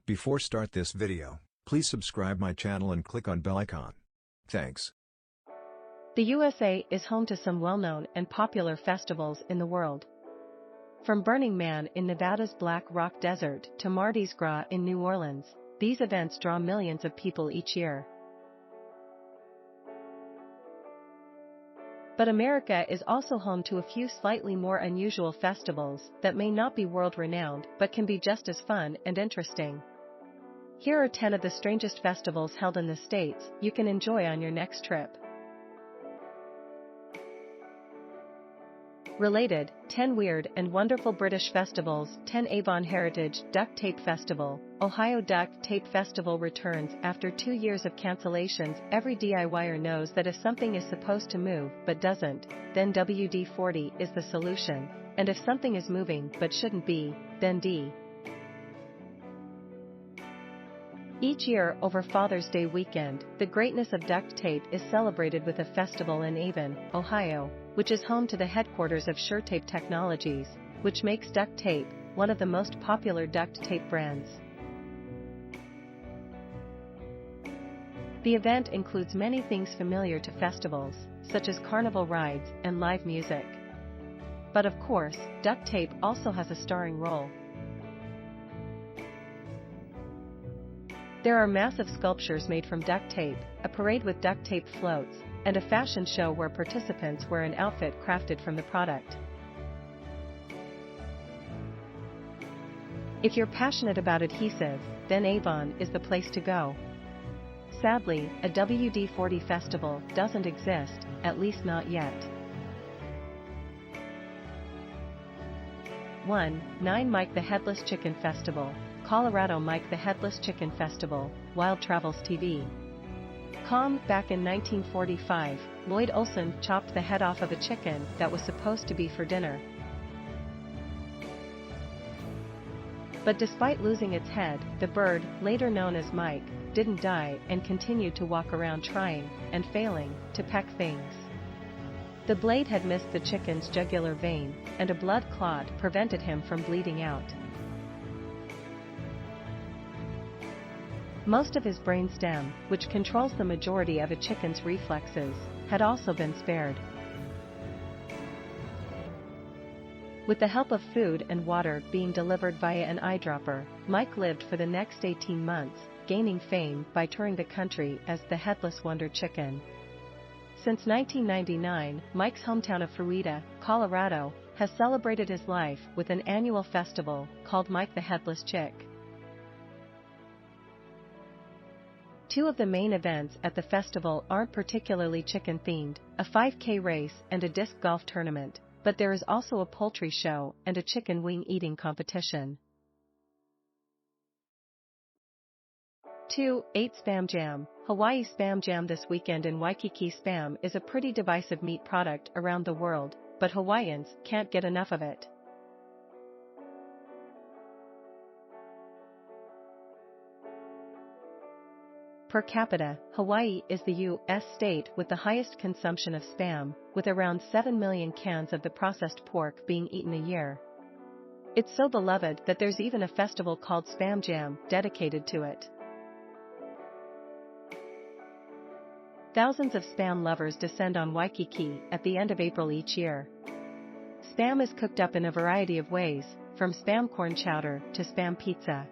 Before start this video, please subscribe my channel and click on bell icon. Thanks. The USA is home to some well-known and popular festivals in the world. From Burning Man in Nevada's Black Rock Desert to Mardis Gras in New Orleans, these events draw millions of people each year. But America is also home to a few slightly more unusual festivals that may not be world-renowned but can be just as fun and interesting. Here are 10 of the strangest festivals held in the States you can enjoy on your next trip. Related, 10 Weird and Wonderful British Festivals. 10 Avon Heritage Duct Tape Festival. Ohio Duct Tape Festival returns after 2 years of cancellations. Every DIYer knows that if something is supposed to move but doesn't, then WD-40 is the solution, and if something is moving but shouldn't be, then D. Each year over Father's Day weekend, the greatness of duct tape is celebrated with a festival in Avon, Ohio, which is home to the headquarters of Shurtape Technologies, which makes duct tape, one of the most popular duct tape brands. The event includes many things familiar to festivals, such as carnival rides and live music. But of course, duct tape also has a starring role. There are massive sculptures made from duct tape, a parade with duct tape floats, and a fashion show where participants wear an outfit crafted from the product. If you're passionate about adhesive, then Avon is the place to go. Sadly, a WD-40 festival doesn't exist, at least not yet. 9 Mike the Headless Chicken Festival, Colorado. Mike the Headless Chicken Festival, Wild Travels TV. Back in 1945, Lloyd Olsen chopped the head off of a chicken that was supposed to be for dinner. But despite losing its head, the bird, later known as Mike, didn't die and continued to walk around trying, and failing, to peck things. The blade had missed the chicken's jugular vein, and a blood clot prevented him from bleeding out. Most of his brain stem, which controls the majority of a chicken's reflexes, had also been spared. With the help of food and water being delivered via an eyedropper, Mike lived for the next 18 months, gaining fame by touring the country as the Headless Wonder Chicken. Since 1999, Mike's hometown of Fruita, Colorado, has celebrated his life with an annual festival called Mike the Headless Chick. 2 of the main events at the festival aren't particularly chicken-themed, a 5K race and a disc golf tournament, but there is also a poultry show and a chicken wing eating competition. 8 Spam Jam, Hawaii Spam Jam. This weekend in Waikiki. Spam is a pretty divisive meat product around the world, but Hawaiians can't get enough of it. Per capita, Hawaii is the U.S. state with the highest consumption of Spam, with around 7 million cans of the processed pork being eaten a year. It's so beloved that there's even a festival called Spam Jam dedicated to it. Thousands of Spam lovers descend on Waikiki at the end of April each year. Spam is cooked up in a variety of ways, from Spam corn chowder to Spam pizza.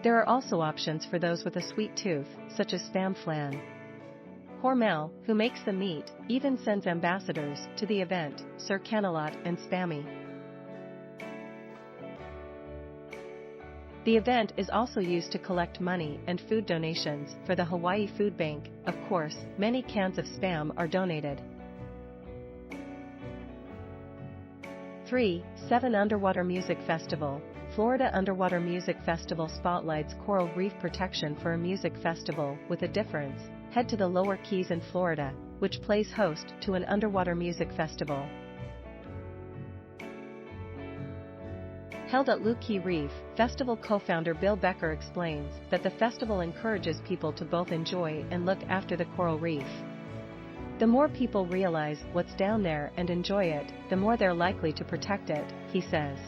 There are also options for those with a sweet tooth, such as Spam flan. Hormel, who makes the meat, even sends ambassadors to the event, Sir Canalot and Spammy. The event is also used to collect money and food donations for the Hawaii Food Bank. Of course, many cans of Spam are donated. 7 Underwater Music Festival. Florida Underwater Music Festival spotlights coral reef protection. For a music festival with a difference, head to the Lower Keys in Florida, which plays host to an underwater music festival. Held at Looe Key Reef, festival co-founder Bill Becker explains that the festival encourages people to both enjoy and look after the coral reef. The more people realize what's down there and enjoy it, the more they're likely to protect it, he says.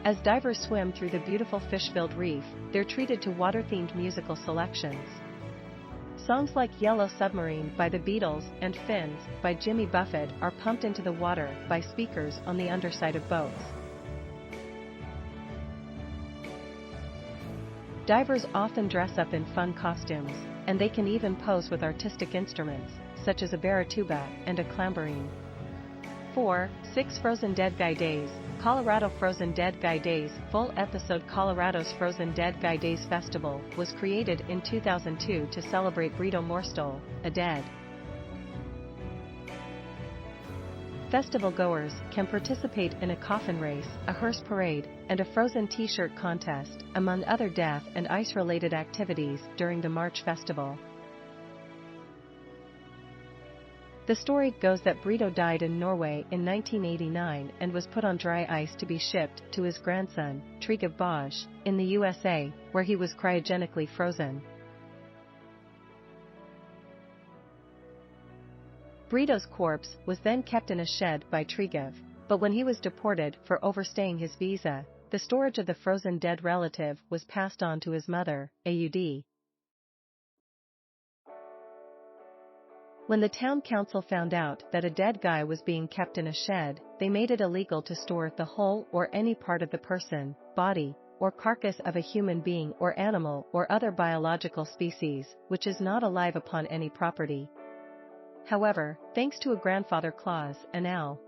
As divers swim through the beautiful fish-filled reef, they're treated to water-themed musical selections. Songs like Yellow Submarine by the Beatles and Fins by Jimmy Buffett are pumped into the water by speakers on the underside of boats. Divers often dress up in fun costumes, and they can even pose with artistic instruments, such as a baratuba and a clamborine. 4. 6 Frozen Dead Guy Days. Colorado Frozen Dead Guy Days full episode. Colorado's Frozen Dead Guy Days Festival was created in 2002 to celebrate Brito Morstel, a dead. Festival goers can participate in a coffin race, a hearse parade, and a frozen t-shirt contest, among other death and ice-related activities during the March festival. The story goes that Brito died in Norway in 1989 and was put on dry ice to be shipped to his grandson, Trygve Boj, in the USA, where he was cryogenically frozen. Brito's corpse was then kept in a shed by Trygve, but when he was deported for overstaying his visa, the storage of the frozen dead relative was passed on to his mother, Aud. When the town council found out that a dead guy was being kept in a shed, they made it illegal to store the whole or any part of the person, body, or carcass of a human being or animal or other biological species, which is not alive upon any property. However, thanks to a grandfather clause, an L.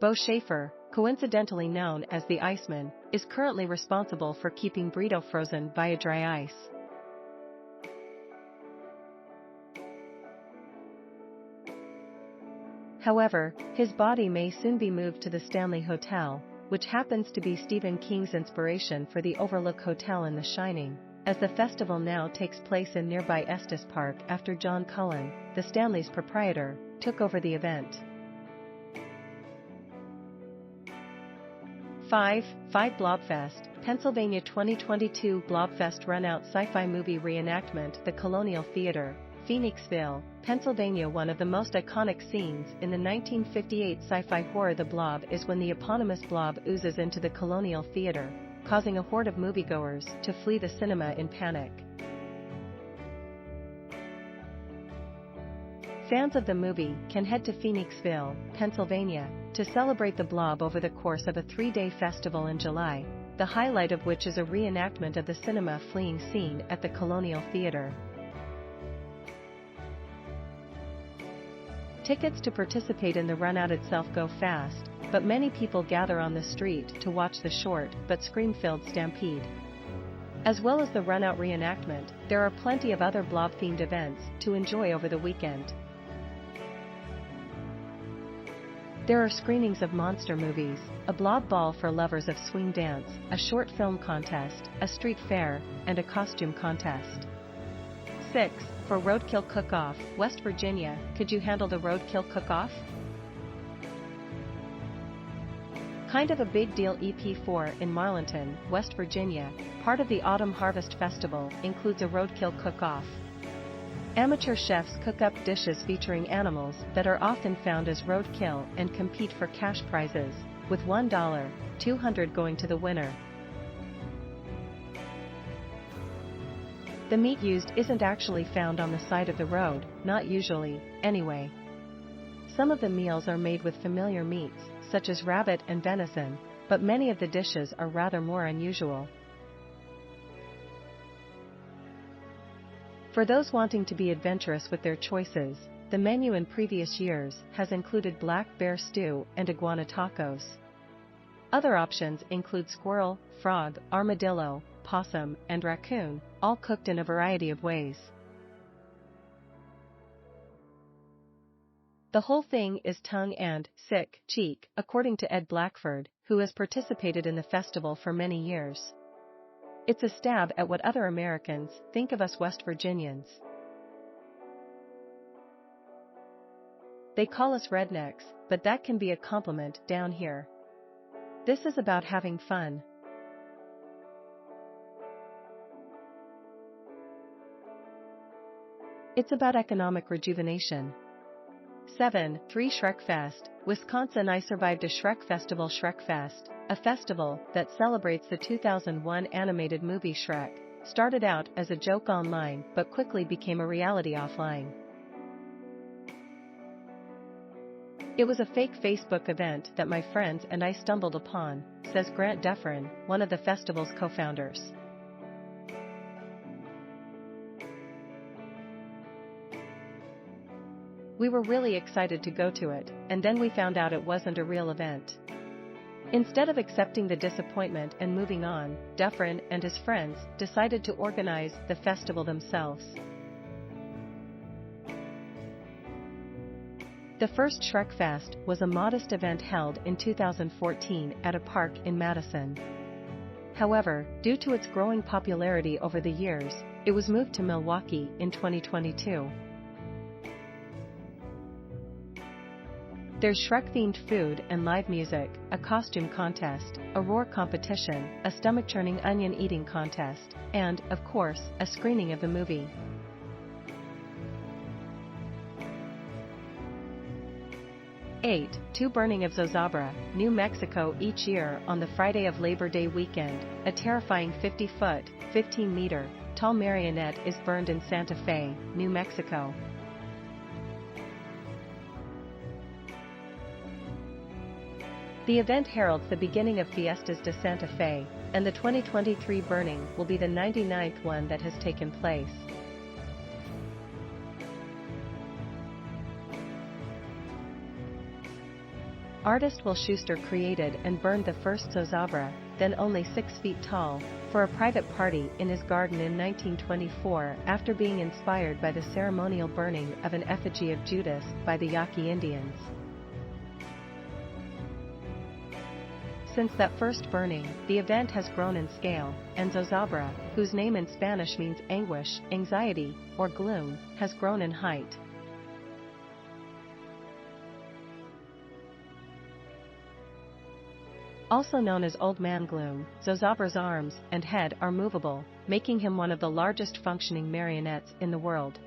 Bo Schaefer, coincidentally known as the Iceman, is currently responsible for keeping Brito frozen via dry ice. However, his body may soon be moved to the Stanley Hotel, which happens to be Stephen King's inspiration for the Overlook Hotel in The Shining, as the festival now takes place in nearby Estes Park after John Cullen, the Stanley's proprietor, took over the event. 5. Blobfest, Pennsylvania 2022 Blobfest Runout Sci-Fi Movie Reenactment. The Colonial Theater, Phoenixville, Pennsylvania. One of the most iconic scenes in the 1958 sci-fi horror The Blob is when the eponymous blob oozes into the Colonial Theater, causing a horde of moviegoers to flee the cinema in panic. Fans of the movie can head to Phoenixville, Pennsylvania, to celebrate The Blob over the course of a 3-day festival in July, the highlight of which is a reenactment of the cinema fleeing scene at the Colonial Theater. Tickets to participate in the runout itself go fast, but many people gather on the street to watch the short but scream-filled stampede. As well as the runout reenactment, there are plenty of other blob-themed events to enjoy over the weekend. There are screenings of monster movies, a blob ball for lovers of swing dance, a short film contest, a street fair, and a costume contest. 6. For Roadkill Cook-Off, West Virginia. Could you handle the Roadkill Cook-Off? Kind of a big deal. EP4 in Marlinton, West Virginia, part of the Autumn Harvest Festival, includes a roadkill cook-off. Amateur chefs cook up dishes featuring animals that are often found as roadkill and compete for cash prizes, with $1, $200 going to the winner. The meat used isn't actually found on the side of the road, not usually, anyway. Some of the meals are made with familiar meats, such as rabbit and venison, but many of the dishes are rather more unusual. For those wanting to be adventurous with their choices, the menu in previous years has included black bear stew and iguana tacos. Other options include squirrel, frog, armadillo, possum, and raccoon, all cooked in a variety of ways. The whole thing is tongue and cheek, according to Ed Blackford, who has participated in the festival for many years. It's a stab at what other Americans think of us West Virginians. They call us rednecks, but that can be a compliment down here. This is about having fun. It's about economic rejuvenation. 7. 3 Shrekfest, Wisconsin. I survived a Shrek festival. Shrekfest, a festival that celebrates the 2001 animated movie Shrek, started out as a joke online but quickly became a reality offline. It was a fake Facebook event that my friends and I stumbled upon, says Grant Dufferin, one of the festival's co-founders. We were really excited to go to it, and then we found out it wasn't a real event. Instead of accepting the disappointment and moving on, Dufferin and his friends decided to organize the festival themselves. The first Shrekfest was a modest event held in 2014 at a park in Madison. However, due to its growing popularity over the years, it was moved to Milwaukee in 2022. There's Shrek-themed food and live music, a costume contest, a roar competition, a stomach-churning onion-eating contest, and, of course, a screening of the movie. 8. 2 Burning of Zozobra, New Mexico. Each year on the Friday of Labor Day weekend, a terrifying 50-foot, 15-meter, tall marionette is burned in Santa Fe, New Mexico. The event heralds the beginning of Fiestas de Santa Fe, and the 2023 burning will be the 99th one that has taken place. Artist Will Schuster created and burned the first Zozobra, then only 6 feet tall, for a private party in his garden in 1924 after being inspired by the ceremonial burning of an effigy of Judas by the Yaqui Indians. Since that first burning, the event has grown in scale, and Zozobra, whose name in Spanish means anguish, anxiety, or gloom, has grown in height. Also known as Old Man Gloom, Zozobra's arms and head are movable, making him one of the largest functioning marionettes in the world.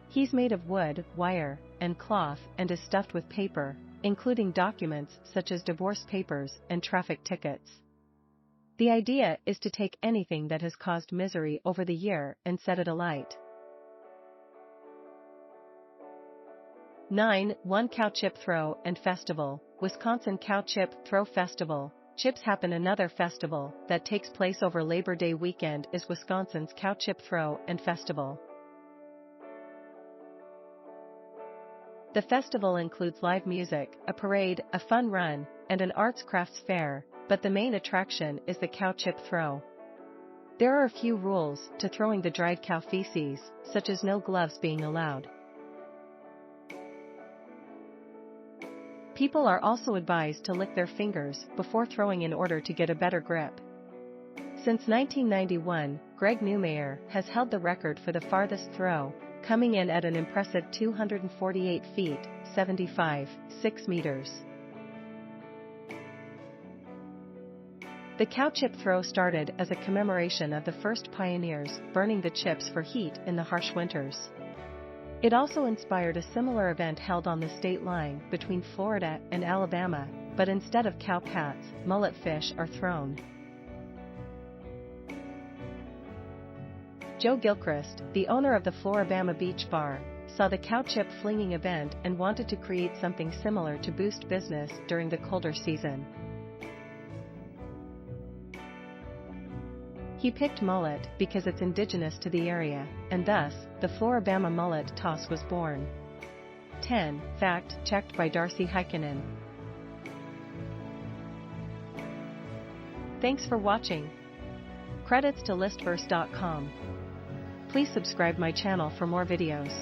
He's made of wood, wire, and cloth and is stuffed with paper, including documents such as divorce papers and traffic tickets. The idea is to take anything that has caused misery over the year and set it alight. 9. 1 Cow Chip Throw and Festival, Wisconsin Cow Chip Throw Festival. Chips happen. Another festival that takes place over Labor Day weekend is Wisconsin's Cow Chip Throw and Festival. The festival includes live music, a parade, a fun run, and an arts crafts fair, but the main attraction is the cow chip throw. There are a few rules to throwing the dried cow feces, such as no gloves being allowed. People are also advised to lick their fingers before throwing in order to get a better grip. Since 1991, Greg Newmayer has held the record for the farthest throw, coming in at an impressive 248 feet, 6 meters. The cow chip throw started as a commemoration of the first pioneers burning the chips for heat in the harsh winters. It also inspired a similar event held on the state line between Florida and Alabama, but instead of cow pats, mullet fish are thrown. Joe Gilchrist, the owner of the Floribama Beach Bar, saw the cow chip flinging event and wanted to create something similar to boost business during the colder season. He picked mullet because it's indigenous to the area, and thus, the Floribama mullet toss was born. 10. Fact checked by Darcy Heikkinen. Thanks for watching. Credits to listverse.com. Please subscribe my channel for more videos.